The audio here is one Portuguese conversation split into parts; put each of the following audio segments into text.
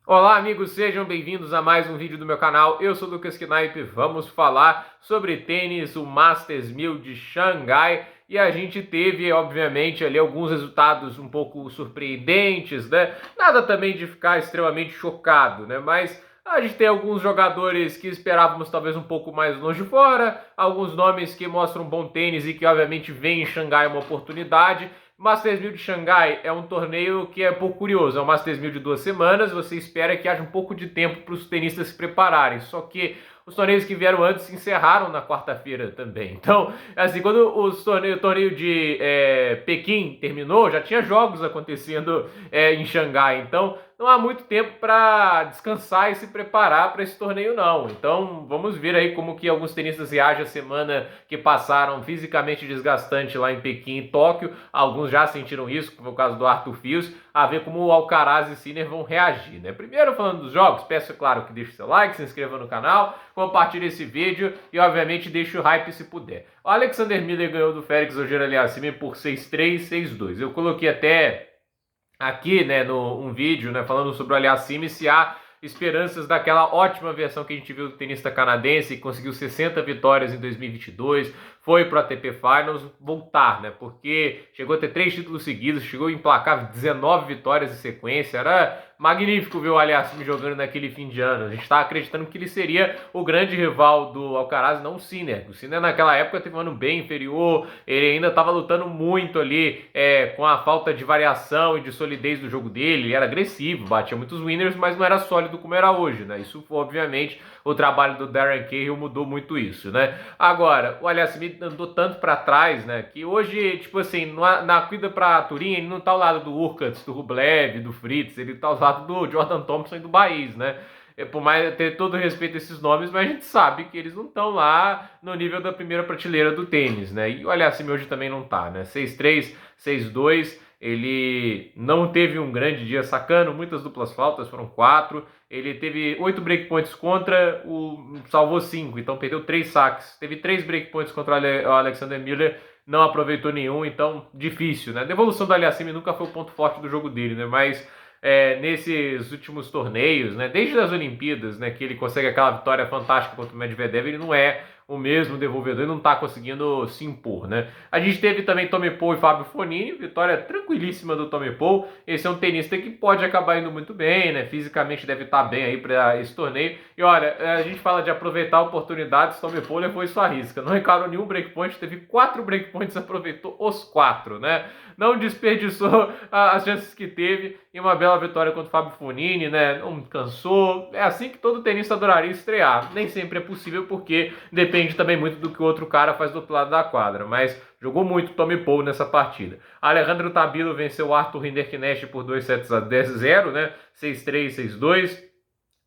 Olá amigos, sejam bem-vindos a mais um vídeo do meu canal. Eu sou o Lucas Knipe, vamos falar sobre tênis, o Masters 1000 de Xangai. E a gente teve, obviamente, ali alguns resultados um pouco surpreendentes, né? Nada também de ficar extremamente chocado, né? Mas a gente tem alguns jogadores que esperávamos talvez um pouco mais longe de fora, alguns nomes que mostram bom tênis e que obviamente veem em Xangai uma oportunidade. Masters 1000 de Xangai é um torneio que é pouco curioso, é um Masters 1000 de 2 semanas, você espera que haja um pouco de tempo para os tenistas se prepararem, só que os torneios que vieram antes se encerraram na quarta-feira também. Então, assim, quando o torneio de Pequim terminou, já tinha jogos acontecendo em Xangai, então não há muito tempo para descansar e se preparar para esse torneio não. Então vamos ver aí como que alguns tenistas reagem a semana que passaram fisicamente desgastante lá em Pequim e Tóquio. Alguns já sentiram isso, como é o caso do Arthur Fils, a ver como o Alcaraz e Sinner vão reagir, né? Primeiro falando dos jogos, peço claro que deixe seu like, se inscreva no canal, compartilhe esse vídeo e obviamente deixe o hype se puder. O Alexander Miller ganhou do Félix Auger-Aliassime por 6-3, 6-2. Eu coloquei até aqui, né, um vídeo, né, falando sobre o Aliassime, se há esperanças daquela ótima versão que a gente viu do tenista canadense, que conseguiu 60 vitórias em 2022, foi para o ATP Finals, voltar, né, porque chegou a ter 3 títulos seguidos, chegou a emplacar 19 vitórias em sequência, era magnífico ver o Aliassime jogando naquele fim de ano. A gente estava acreditando que ele seria o grande rival do Alcaraz, não o Sinner. O Sinner naquela época teve um ano bem inferior, ele ainda estava lutando muito ali com a falta de variação e de solidez do jogo dele. Ele era agressivo, batia muitos winners, mas não era sólido como era hoje, né? Isso, obviamente, o trabalho do Darren Cahill mudou muito isso, né? Agora, o Aliassime andou tanto para trás, né? Que hoje, tipo assim, na corrida para Turim, ele não tá ao lado do Urkats, do Rublev, do Fritz, ele tá ao lado do Jordan Thompson e do Baez, né? Por mais ter todo respeito a esses nomes, mas a gente sabe que eles não estão lá no nível da primeira prateleira do tênis, né? E o Aliassime hoje também não tá, né? 6-3, 6-2, ele não teve um grande dia sacando, muitas duplas faltas, foram 4. Ele teve 8 breakpoints contra, salvou 5, então perdeu 3 saques. Teve 3 breakpoints contra o Alexander Miller, não aproveitou nenhum, então difícil, né? A devolução do Aliassime nunca foi o ponto forte do jogo dele, né? Mas nesses últimos torneios, né, desde as Olimpíadas, né, que ele consegue aquela vitória fantástica contra o Medvedev, ele não é o mesmo devolvedor e não está conseguindo se impor, né? A gente teve também Tommy Paul e Fábio Fognini, vitória tranquilíssima do Tommy Paul. Esse é um tenista que pode acabar indo muito bem, né? Fisicamente deve estar bem aí para esse torneio. E olha, a gente fala de aproveitar oportunidades, Tommy Paul levou isso à risca. Não encarou nenhum breakpoint, teve 4 breakpoints, aproveitou os 4, né? Não desperdiçou as chances que teve e uma bela vitória contra o Fábio Fognini, né? Não cansou. É assim que todo tenista adoraria estrear. Nem sempre é possível porque depende também muito do que o outro cara faz do outro lado da quadra, mas jogou muito Tommy Paul nessa partida. Alejandro Tabilo venceu o Arthur Rinderknecht por 2-0, né? 6-3, 6-2.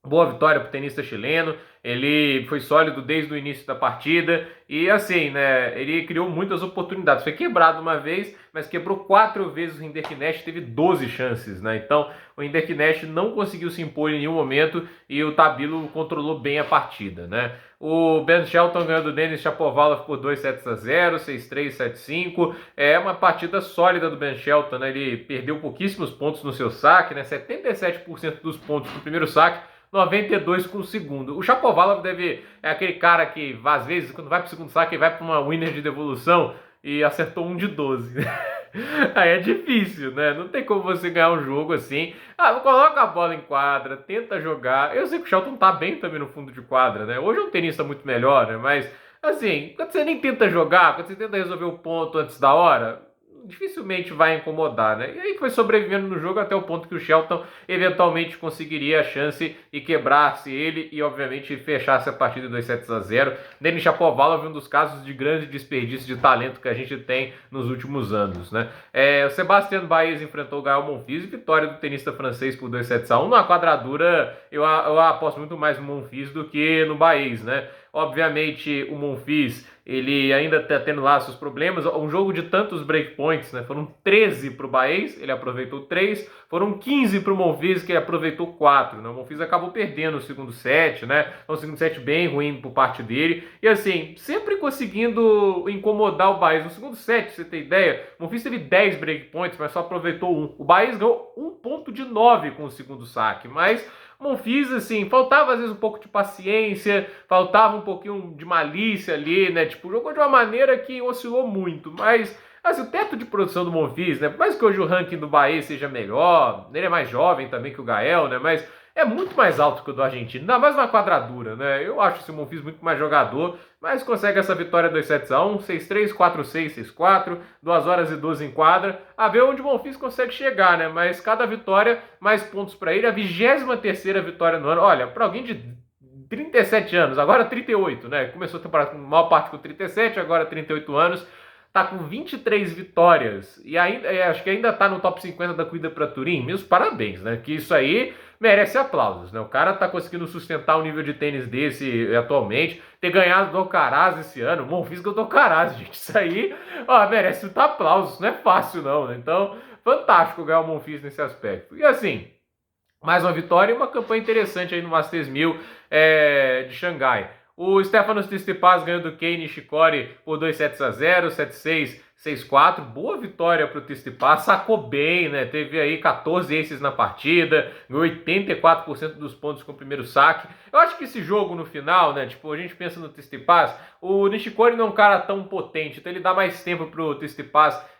Boa vitória para o tenista chileno, ele foi sólido desde o início da partida e assim, né, ele criou muitas oportunidades, foi quebrado uma vez, mas quebrou 4 vezes o Rinderknecht, teve 12 chances, né, então o Rinderknecht não conseguiu se impor em nenhum momento e o Tabilo controlou bem a partida, né. O Ben Shelton ganhou do Denis Shapovalov por 2-0, 6-3, 7-5, é uma partida sólida do Ben Shelton, né, ele perdeu pouquíssimos pontos no seu saque, né, 77% dos pontos no primeiro saque, 92 com o segundo. O Shapovalov é aquele cara que, às vezes, quando vai pro segundo saque, ele vai pra uma winner de devolução e acertou 1 de 12. Aí é difícil, né? Não tem como você ganhar um jogo assim. Coloca a bola em quadra, tenta jogar. Eu sei que o Shelton tá bem também no fundo de quadra, né? Hoje é um tenista muito melhor, né? Mas, assim, quando você nem tenta jogar, quando você tenta resolver o ponto antes da hora, dificilmente vai incomodar, né? E aí foi sobrevivendo no jogo até o ponto que o Shelton eventualmente conseguiria a chance e quebrasse ele e obviamente fechasse a partida 2-0. Denis Shapovalov é um dos casos de grande desperdício de talento que a gente tem nos últimos anos, né? O Sebastian Baez enfrentou o Gael Monfils, vitória do tenista francês por 2-1. Na quadradura eu aposto muito mais no Monfils do que no Baez, né? Obviamente o Monfils ele ainda está tendo lá seus problemas. Um jogo de tantos breakpoints, né? Foram 13 para o Baez, ele aproveitou 3. Foram 15 para o Monfils, que ele aproveitou 4. Né? O Monfils acabou perdendo o segundo set, né? Um segundo set bem ruim por parte dele. E assim, sempre conseguindo incomodar o Baez. No segundo set, pra você ter ideia, o Monfils teve 10 breakpoints, mas só aproveitou 1. O Baez ganhou 1 ponto de 9 com o segundo saque, mas Monfils, assim, faltava às vezes um pouco de paciência, faltava um pouquinho de malícia ali, né? Tipo, jogou de uma maneira que oscilou muito, mas assim, o teto de produção do Monfils, né? Por mais que hoje o ranking do Bahia seja melhor, ele é mais jovem também que o Gael, né? Mas é muito mais alto que o do argentino, ainda mais na quadradura, né? Eu acho esse Monfils muito mais jogador, mas consegue essa vitória 2-1, 6-3, 4-6, 6-4, 2 horas e 12 em quadra. A ver onde o Monfils consegue chegar, né? Mas cada vitória, mais pontos para ele. A 23ª vitória no ano. Olha, para alguém de 37 anos, agora 38, né? Começou a temporada com maior parte com 37, agora 38 anos. Tá com 23 vitórias e ainda acho que ainda tá no top 50 da corrida para Turim. Meus parabéns, né? Que isso aí merece aplausos, né? O cara tá conseguindo sustentar um nível de tênis desse atualmente, ter ganhado do Alcaraz esse ano, Monfils ganhou do Alcaraz, gente. Isso aí, ó, merece muito aplausos, não é fácil não, né? Então, fantástico ganhar o Monfils nesse aspecto. E assim, mais uma vitória e uma campanha interessante aí no Masters 1000 de Xangai. O Stefanos Tsitsipas ganhou do Kei Nishikori por 2-0, 7-6, 6-4. Boa vitória para o Tsitsipas, sacou bem, né? Teve aí 14 aces na partida, ganhou 84% dos pontos com o primeiro saque. Eu acho que esse jogo no final, né? Tipo, a gente pensa no Tsitsipas, o Nishikori não é um cara tão potente, então ele dá mais tempo para o Tsitsipas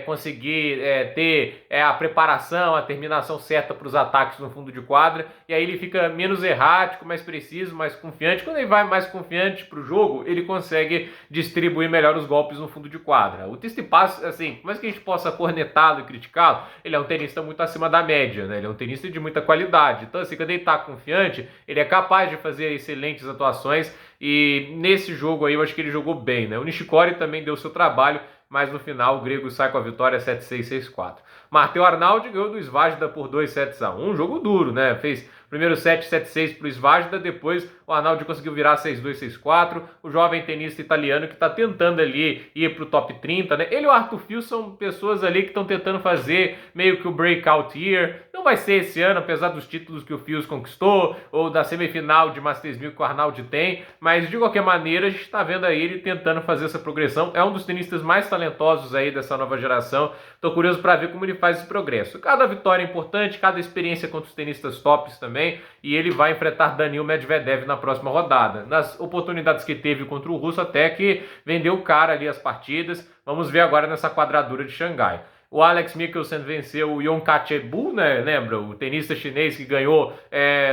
conseguir ter a preparação, a terminação certa para os ataques no fundo de quadra, e aí ele fica menos errático, mais preciso, mais confiante. Quando ele vai mais confiante para o jogo, ele consegue distribuir melhor os golpes no fundo de quadra. O Tsitsipas, assim, por mais que a gente possa cornetá-lo e criticá-lo, ele é um tenista muito acima da média, né? Ele é um tenista de muita qualidade. Então, assim, quando ele está confiante, ele é capaz de fazer excelentes atuações, e nesse jogo aí eu acho que ele jogou bem, né? O Nishikori também deu seu trabalho, mas no final o grego sai com a vitória 7-6, 6-4. Matteo Arnaldi ganhou do Svajda por 2-1. Um jogo duro, né? Fez primeiro set 7-6 para o Svajda, depois o Arnaldi conseguiu virar 6-2, 6-4. O jovem tenista italiano que está tentando ali ir para o top 30, né? Ele e o Arthur Fils são pessoas ali que estão tentando fazer meio que o breakout year. Não vai ser esse ano, apesar dos títulos que o Fils conquistou, ou da semifinal de Masters 1000 que o Arnaldi tem, mas de qualquer maneira a gente está vendo aí ele tentando fazer essa progressão. É um dos tenistas mais talentosos aí dessa nova geração. Estou curioso para ver como ele faz esse progresso. Cada vitória é importante, cada experiência contra os tenistas tops também, e ele vai enfrentar Daniil Medvedev na próxima rodada. Nas oportunidades que teve contra o russo, até que vendeu o cara ali as partidas. Vamos ver agora nessa quadradura de Xangai. O Alex Mikkelsen venceu o Yon Kachebu, né? Lembra? O tenista chinês que ganhou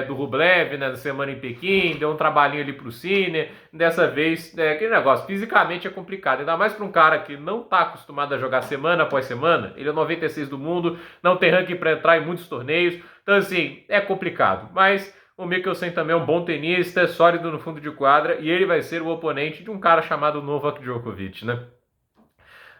do Rublev, né, na semana em Pequim, deu um trabalhinho ali pro Sinner. Dessa vez, aquele negócio, fisicamente é complicado, ainda mais para um cara que não está acostumado a jogar semana após semana. Ele é 96 do mundo, não tem ranking para entrar em muitos torneios, então assim, é complicado. Mas o Mikkelsen também é um bom tenista, sólido no fundo de quadra, e ele vai ser o oponente de um cara chamado Novak Djokovic, né?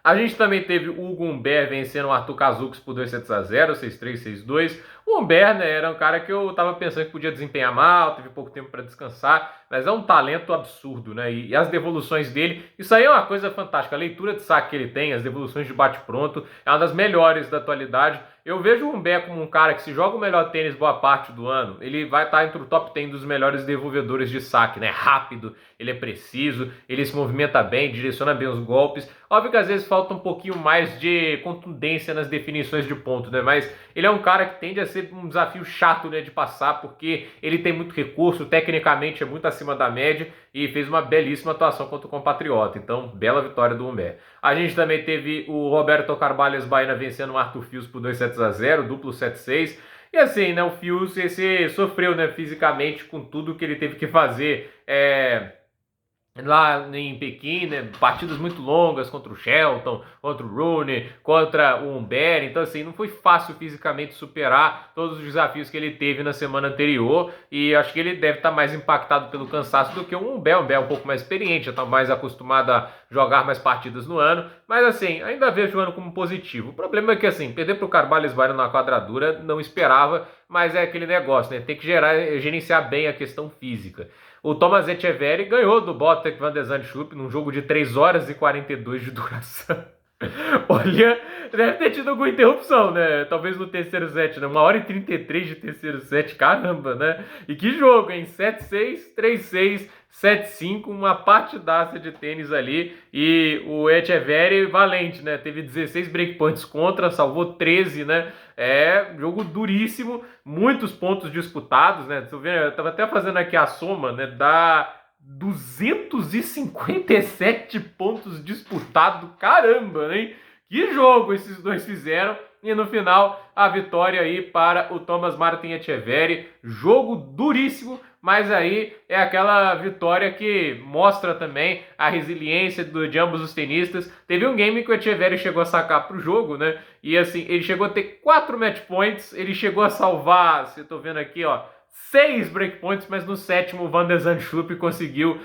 A gente também teve o Hugo Humbert vencendo o Arthur Cazux por 2-0, 6-3, 6-2. O Humbert, né, era um cara que eu tava pensando que podia desempenhar mal, teve pouco tempo para descansar, mas é um talento absurdo, né? E as devoluções dele, isso aí é uma coisa fantástica. A leitura de saque que ele tem, as devoluções de bate-pronto, é uma das melhores da atualidade. Eu vejo o Humbert como um cara que, se joga o melhor tênis boa parte do ano, ele vai estar entre o top 10 dos melhores devolvedores de saque, né? Rápido, ele é preciso, ele se movimenta bem, direciona bem os golpes. Óbvio que às vezes falta um pouquinho mais de contundência nas definições de ponto, né? Mas ele é um cara que tende a ser um desafio chato, né, de passar, porque ele tem muito recurso, tecnicamente é muito acima da média, e fez uma belíssima atuação contra o compatriota. Então, bela vitória do Humbert. A gente também teve o Roberto Carvalho Baena vencendo o Arthur Fils por 2-0, duplo 7-6. E assim, né, o Fils esse sofreu, né, fisicamente com tudo que ele teve que fazer lá em Pequim, né, partidas muito longas contra o Shelton, contra o Rune, contra o Humbert. Então assim, não foi fácil fisicamente superar todos os desafios que ele teve na semana anterior, e acho que ele deve estar mais impactado pelo cansaço do que o Humbert. O Humbert é um pouco mais experiente, já está mais acostumado a jogar mais partidas no ano, mas assim, ainda vejo o ano como positivo. O problema é que assim, perder para o Carvalho Esbairo na quadradura não esperava, mas é aquele negócio, né, tem que gerenciar bem a questão física. O Thomas Etcheverry ganhou do Botek van de Zandschulp num jogo de 3 horas e 42 de duração. Olha, deve ter tido alguma interrupção, né? Talvez no terceiro set, né? 1h33 de terceiro set, caramba, né? E que jogo, hein? 7-6, 3-6, 7-5, uma partidaça de tênis ali. E o Etcheverry valente, né? Teve 16 breakpoints contra, salvou 13, né? É jogo duríssimo, muitos pontos disputados, né? Eu tava até fazendo aqui a soma, né? Dá 257 pontos disputados, caramba, né? Que jogo esses dois fizeram. E no final, a vitória aí para o Thomas Martin Etcheverry. Jogo duríssimo, mas aí é aquela vitória que mostra também a resiliência de ambos os tenistas. Teve um game que o Etcheverry chegou a sacar pro jogo, né? E assim, ele chegou a ter 4 match points, ele chegou a salvar, se eu tô vendo aqui, ó, 6 breakpoints, mas no sétimo o Van de Zandschulp conseguiu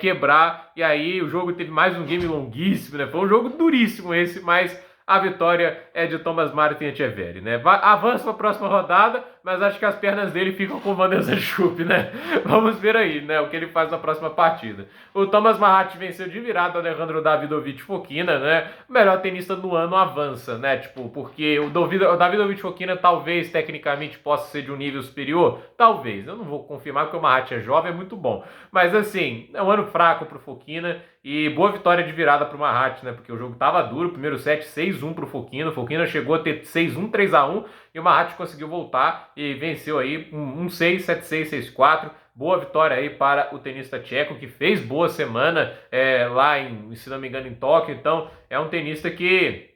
quebrar, e aí o jogo teve mais um game longuíssimo, né? Foi um jogo duríssimo esse, mas a vitória é de Thomas Martin Etcheverry, né? Avança para a próxima rodada, mas acho que as pernas dele ficam com o Van de Zandschulp, né? Vamos ver aí, né, o que ele faz na próxima partida. O Thomas Mahat venceu de virada o Alejandro Davidovich Fokina, né? O melhor tenista do ano avança, né? Tipo, porque o Davidovich Fokina talvez tecnicamente possa ser de um nível superior, talvez. Eu não vou confirmar porque o Mahat é jovem, é muito bom. Mas assim, é um ano fraco pro Fokina e boa vitória de virada pro Mahat, né? Porque o jogo tava duro, primeiro set 6-1 pro Fokina. O Fokina chegou a ter 6-1, 3-1 e o Mahat conseguiu voltar e venceu aí 1-6, 7-6, 6-4. Boa vitória aí para o tenista tcheco, que fez boa semana lá se não me engano, em Tóquio. Então, é um tenista que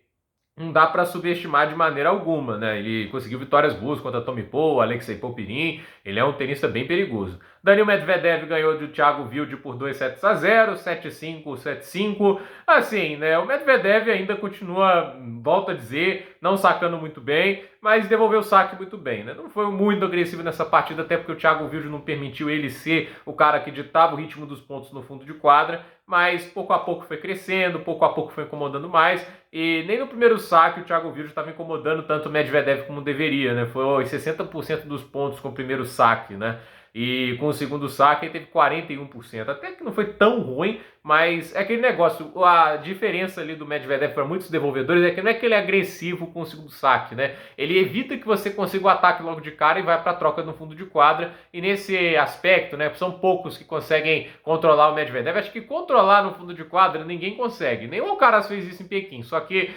não dá para subestimar de maneira alguma, né? Ele conseguiu vitórias boas contra Tommy Paul, Alexei Popyrin, ele é um tenista bem perigoso. Daniil Medvedev ganhou do Thiago Wilde por 2-0, 7-5, 7-5. Assim, né? O Medvedev ainda continua, volto a dizer, não sacando muito bem, mas devolveu o saque muito bem, né? Não foi muito agressivo nessa partida, até porque o Thiago Wilde não permitiu ele ser o cara que ditava o ritmo dos pontos no fundo de quadra, mas pouco a pouco foi crescendo, pouco a pouco foi incomodando mais, e nem no primeiro saque o Thiago Wilde estava incomodando tanto o Medvedev como deveria, né? Foi 60% dos pontos com o primeiro saque, né? E com o segundo saque ele teve 41%. Até que não foi tão ruim, mas é aquele negócio, a diferença ali do Medvedev para muitos devolvedores é que não é que ele é agressivo com o segundo saque, né? Ele evita que você consiga o ataque logo de cara e vai para a troca no fundo de quadra. E nesse aspecto, né, são poucos que conseguem controlar o Medvedev. Acho que controlar no fundo de quadra ninguém consegue. Nem o Alcaraz fez isso em Pequim, só que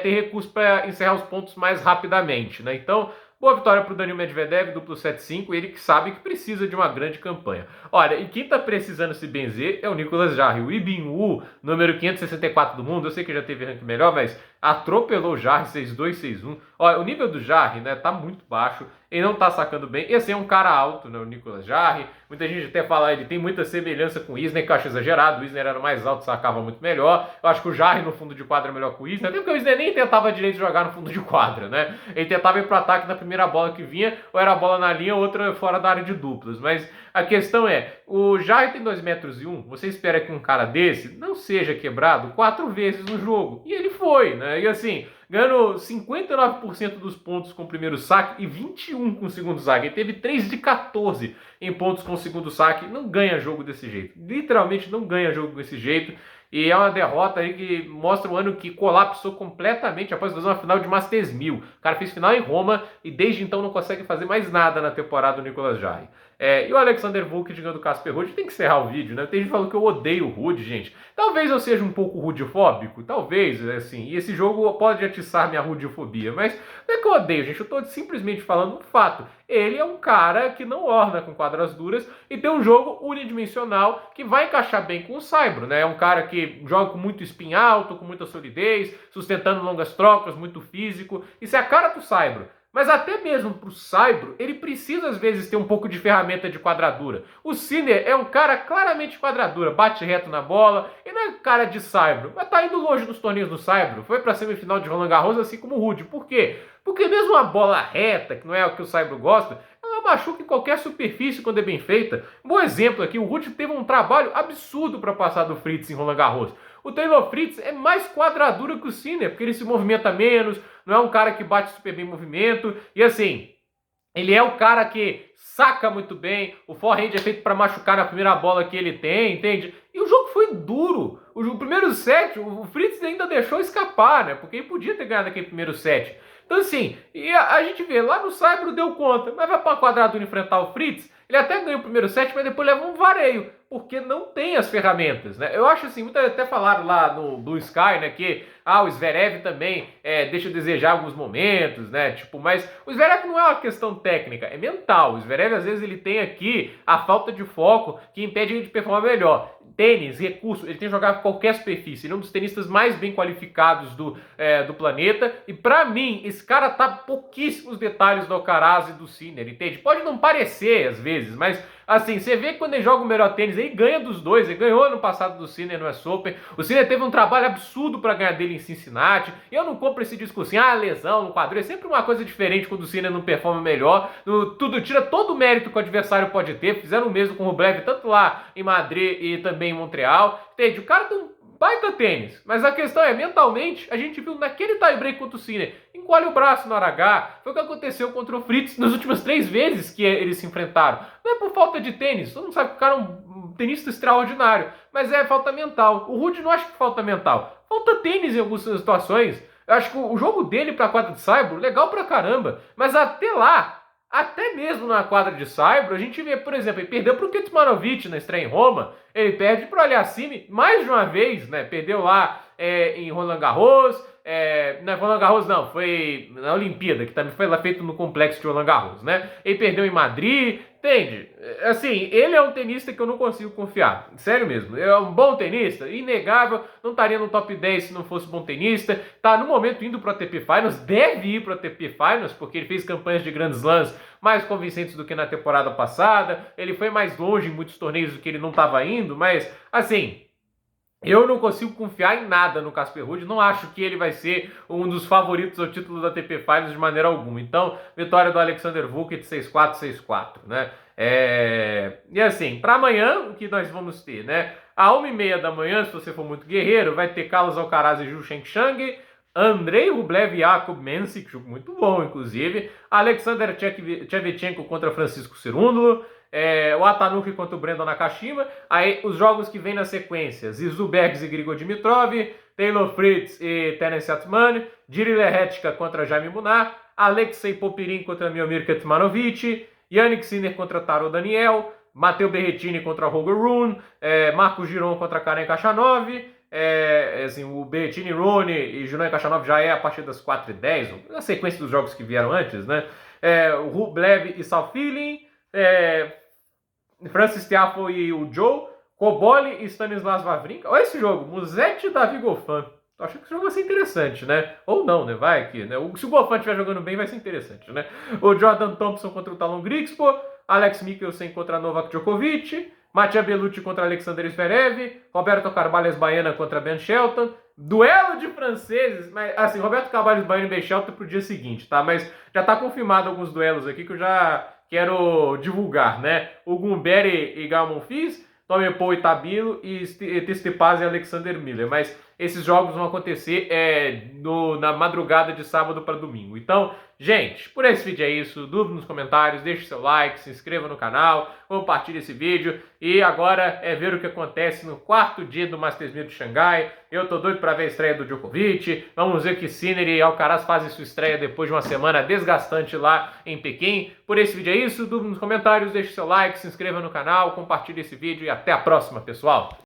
tem recurso para encerrar os pontos mais rapidamente, né? Então, boa vitória para o Daniil Medvedev, duplo 7-5, ele que sabe que precisa de uma grande campanha. Olha, e quem está precisando se benzer é o Nicolas Jarry. O Ibin Wu, número 564 do mundo, eu sei que já teve ranking melhor, mas atropelou o Jarry 6-2, 6-1. Olha, o nível do Jarry, né, tá muito baixo, ele não tá sacando bem. Esse é um cara alto, né, o Nicolas Jarry. Muita gente até fala, ele tem muita semelhança com o Isner, que eu acho exagerado. O Isner era mais alto, sacava muito melhor. Eu acho que o Jarry no fundo de quadra é melhor que o Isner, até porque o Isner nem tentava direito jogar no fundo de quadra, né? Ele tentava ir pro ataque na primeira bola que vinha, ou era a bola na linha, ou outra fora da área de duplas. Mas a questão é, o Jarry tem 2,1 metros, você espera que um cara desse não seja quebrado 4 vezes no jogo. E ele foi, né? E assim, ganhando 59% dos pontos com o primeiro saque e 21% com o segundo saque. Ele teve 3 de 14 em pontos com o segundo saque. Não ganha jogo desse jeito. Literalmente não ganha jogo desse jeito. E é uma derrota aí que mostra um ano que colapsou completamente após fazer uma final de Masters 1000. O cara fez final em Roma e desde então não consegue fazer mais nada na temporada do Nicolas Jarry. E o Alexander Vulk ganhando do Casper Ruud, tem que encerrar o vídeo, né? Tem gente falando que eu odeio o Ruud, gente. Talvez eu seja um pouco rudifóbico, talvez, assim. E esse jogo pode atiçar minha rudifobia, mas não é que eu odeio, gente. Eu tô simplesmente falando um fato. Ele é um cara que não orna com quadras duras e tem um jogo unidimensional que vai encaixar bem com o Saibro, né? É um cara que joga com muito spin alto, com muita solidez, sustentando longas trocas, muito físico. Isso é a cara do Saibro. Mas até mesmo para o Saibro, ele precisa às vezes ter um pouco de ferramenta de quadradura. O Sinner é um cara claramente de quadradura, bate reto na bola, e não é cara de Saibro, mas tá indo longe nos torneios do Saibro. Foi para a semifinal de Roland Garros assim como o Ruud. Por quê? Porque mesmo uma bola reta, que não é o que o Saibro gosta, ela machuca em qualquer superfície quando é bem feita. Um bom exemplo aqui, o Ruud teve um trabalho absurdo para passar do Fritz em Roland Garros. O Taylor Fritz é mais quadradura que o Sinner, porque ele se movimenta menos, não é um cara que bate super bem em movimento, e assim, ele é o cara que saca muito bem, o forehand é feito para machucar na primeira bola que ele tem, entende? E o jogo foi duro. O primeiro set, o Fritz ainda deixou escapar, né? Porque ele podia ter ganhado aquele primeiro set. Então, assim, e a gente vê, lá no Saibro deu conta, mas vai para a quadradura enfrentar o Fritz, ele até ganha o primeiro set, mas depois leva um vareio, porque não tem as ferramentas, né? Eu acho assim, muitas até falaram lá no Blue Sky, né, que o Zverev também deixa a desejar alguns momentos, né? Tipo, mas o Zverev não é uma questão técnica, é mental. O Zverev, às vezes, ele tem aqui a falta de foco que impede ele de performar melhor. Tênis, recurso, ele tem que jogar qualquer superfície. Ele é um dos tenistas mais bem qualificados do planeta. E pra mim, esse cara tá pouquíssimos detalhes do Alcaraz e do Sinner, entende? Pode não parecer às vezes, mas assim, você vê que quando ele joga o melhor tênis, ele ganha dos dois. Ele ganhou ano passado do Sinner no US Open. O Sinner teve um trabalho absurdo pra ganhar dele em Cincinnati. E eu não compro esse discurso assim, lesão no quadril. É sempre uma coisa diferente quando o Sinner não performa melhor. Tudo tira todo o mérito que o adversário pode ter. Fizeram o mesmo com o Rublev, tanto lá em Madrid e também em Montreal. Entende? O cara tem um baita tênis, mas a questão é, mentalmente, a gente viu naquele tie-break contra o Sinner, encolhe o braço no hora H, foi o que aconteceu contra o Fritz nas últimas 3 vezes que eles se enfrentaram. Não é por falta de tênis, todo mundo sabe que o cara é um tenista extraordinário, mas é falta mental. O Ruud não acha que falta mental, falta tênis em algumas situações. Eu acho que o jogo dele pra quadra de saibro, legal pra caramba, mas até lá, até mesmo na quadra de saibro, a gente vê, por exemplo, ele perdeu para o Kecmanovic na estreia em Roma, ele perde para o Aliassime mais de uma vez, né? Perdeu lá em Roland Garros, não é Roland Garros não, foi na Olimpíada, que também foi lá feito no complexo de Roland Garros, né? Ele perdeu em Madrid, entende? Assim, ele é um tenista que eu não consigo confiar, sério mesmo. É um bom tenista, inegável, não estaria no top 10 se não fosse bom tenista, tá no momento indo para o ATP Finals, deve ir para o ATP Finals, porque ele fez campanhas de grandes slams mais convincentes do que na temporada passada, ele foi mais longe em muitos torneios do que ele não estava indo, mas, assim, eu não consigo confiar em nada no Casper Ruud, não acho que ele vai ser um dos favoritos ao título da ATP Finals de maneira alguma. Então, vitória do Alexander Vukic 6-4, 6-4, né? E assim, para amanhã, o que nós vamos ter, né? À 1h30 da manhã, se você for muito guerreiro, vai ter Carlos Alcaraz e Zhu Shengshang, Andrei Rublev e Jakub Mensik, jogo muito bom, inclusive, Alexander Shevchenko contra Francisco Cerúndolo, o Atanuki contra o Brandon Nakashima, aí os jogos que vêm na sequência, Zizou Bergs e Grigor Dimitrov, Taylor Fritz e Terence Atman, Jiri Lehetka contra Jaime Munar, Alexei Popirin contra Miomir Kecmanovic, Yannick Sinner contra Taro Daniel, Matteo Berrettini contra Holger Rune, Marco Giron contra Karen Khachanov, assim, o Berrettini, Rune e Giron Khachanov já é a partir das 4h10, na sequência dos jogos que vieram antes, né? O Rublev e Salfilin, Francis Tiafoe e o Joe, Koboli e Stanislas Wawrinka. Olha esse jogo, Musetti e Davi Goffin. Tô achando que esse jogo vai ser interessante, né? Ou não, né? Vai que, né? Se o Goffin estiver jogando bem, vai ser interessante, né? O Jordan Thompson contra o Talon Griekspoor, Alex Mikkelsen contra Novak Djokovic, Mattia Bellucci contra Alexander Zverev, Roberto Carvalho Baena contra Ben Shelton, duelo de franceses, mas assim, Roberto Carvalho Baena e Ben Shelton pro dia seguinte, tá? Mas já tá confirmado alguns duelos aqui que eu já quero divulgar, né? O Gumberi e Gael Monfils, Tommy Paul e Tabilo e Tsitsipas e Alexander Miller, mas esses jogos vão acontecer na madrugada de sábado para domingo. Então, gente, por esse vídeo é isso. Dúvida nos comentários, deixe seu like, se inscreva no canal, compartilhe esse vídeo. E agora é ver o que acontece no 4º dia do Masters 1000 de Xangai. Eu tô doido para ver a estreia do Djokovic. Vamos ver que Sinner e Alcaraz fazem sua estreia depois de uma semana desgastante lá em Pequim. Por esse vídeo é isso. Dúvida nos comentários, deixe seu like, se inscreva no canal, compartilhe esse vídeo e até a próxima, pessoal.